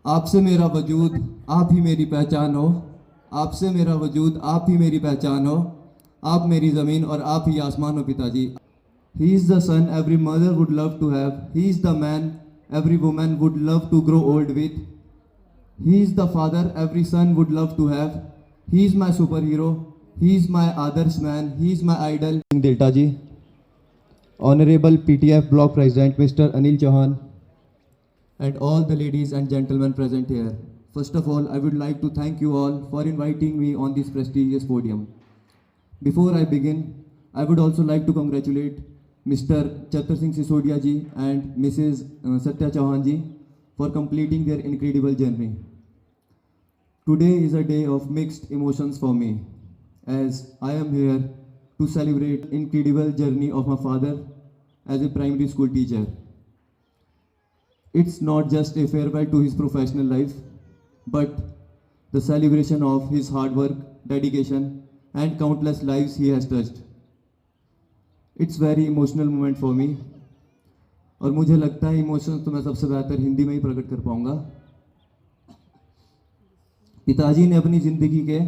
आपसे मेरा वजूद आप ही मेरी पहचान हो। आपसे मेरा वजूद आप ही मेरी पहचान हो। आप मेरी ज़मीन और आप ही आसमान हो पिताजी। He is the son every mother would love to have. He is the man every woman would love to grow old with. He is the father every son would love to have. He is my superhero he. Is is माई आदर्श man. He is my idol. Delta ji, Honorable PTF Block President Mr. Anil Chauhan, and all the ladies and gentlemen present here. First of all, I would like to thank you all for inviting me on this prestigious podium. Before I begin, I would also like to congratulate Mr. Chatur Singh Sisodia ji and Mrs. Satya Chauhan ji for completing their incredible journey. Today is a day of mixed emotions for me, as I am here to celebrate incredible journey of my father as a primary school teacher. It's not just a farewell to his professional life, but the celebration of his hard work, dedication, and countless lives he has touched. It's very emotional moment for me. और मुझे लगता है emotions तो मैं सबसे बेहतर हिंदी में ही प्रकट कर पाऊंगा। पिताजी ने अपनी जिंदगी के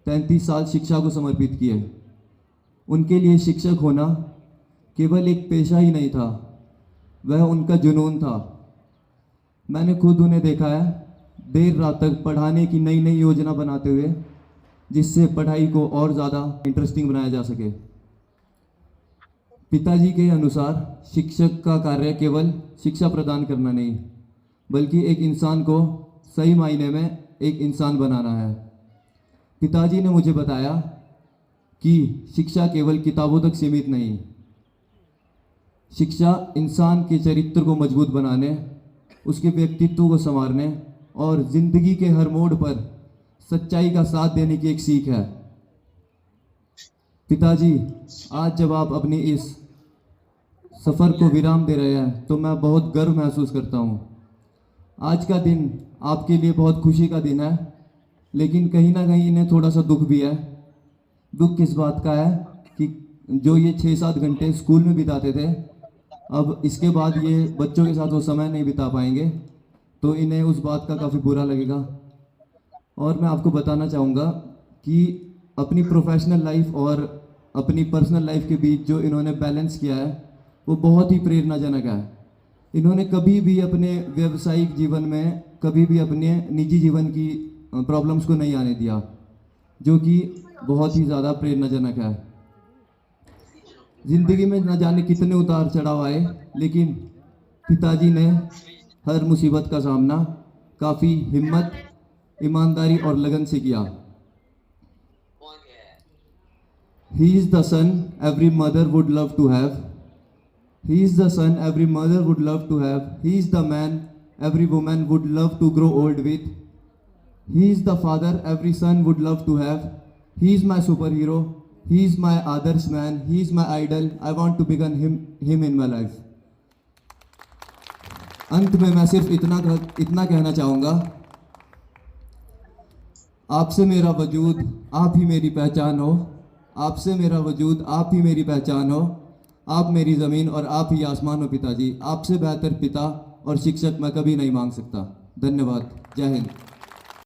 33 साल शिक्षा को समर्पित किए। उनके लिए शिक्षक होना केवल एक पेशा ही नहीं था, वह उनका जुनून था। मैंने खुद उन्हें देखा है देर रात तक पढ़ाने की नई नई योजना बनाते हुए, जिससे पढ़ाई को और ज़्यादा इंटरेस्टिंग बनाया जा सके। पिताजी के अनुसार शिक्षक का कार्य केवल शिक्षा प्रदान करना नहीं, बल्कि एक इंसान को सही मायने में एक इंसान बनाना है। पिताजी ने मुझे बताया कि शिक्षा केवल किताबों तक सीमित नहीं, शिक्षा इंसान के चरित्र को मजबूत बनाने, उसके व्यक्तित्व को संवारने और जिंदगी के हर मोड़ पर सच्चाई का साथ देने की एक सीख है। पिताजी, आज जब आप अपनी इस सफ़र को विराम दे रहे हैं तो मैं बहुत गर्व महसूस करता हूँ। आज का दिन आपके लिए बहुत खुशी का दिन है, लेकिन कहीं ना कहीं इन्हें थोड़ा सा दुख भी है। दुख किस बात का है कि जो ये 6-7 घंटे स्कूल में बिताते थे, अब इसके बाद ये बच्चों के साथ वो समय नहीं बिता पाएंगे, तो इन्हें उस बात का काफ़ी बुरा लगेगा। और मैं आपको बताना चाहूँगा कि अपनी प्रोफेशनल लाइफ और अपनी पर्सनल लाइफ के बीच जो इन्होंने बैलेंस किया है वो बहुत ही प्रेरणाजनक है। इन्होंने कभी भी अपने व्यावसायिक जीवन में कभी भी अपने निजी जीवन की प्रॉब्लम्स को नहीं आने दिया, जो कि बहुत ही ज़्यादा प्रेरणाजनक है। ज़िंदगी में न जाने कितने उतार चढ़ाव आए, लेकिन पिताजी ने हर मुसीबत का सामना काफ़ी हिम्मत, ईमानदारी और लगन से किया। He is the son every mother would love to have. He is the son every mother would love to have. He is the man every woman would love to grow old with. He is the father every son would love to have. He is my superhero. He is my आदर्श man. He is my idol. I want to become him in my life. अंत में मैं सिर्फ इतना कहना चाहूँगा, आपसे मेरा वजूद आप ही मेरी पहचान हो। आपसे मेरा वजूद आप ही मेरी पहचान हो। आप मेरी ज़मीन और आप ही आसमान हो पिताजी। आपसे बेहतर पिता और शिक्षक मैं कभी नहीं मांग सकता। धन्यवाद। जय हिंद।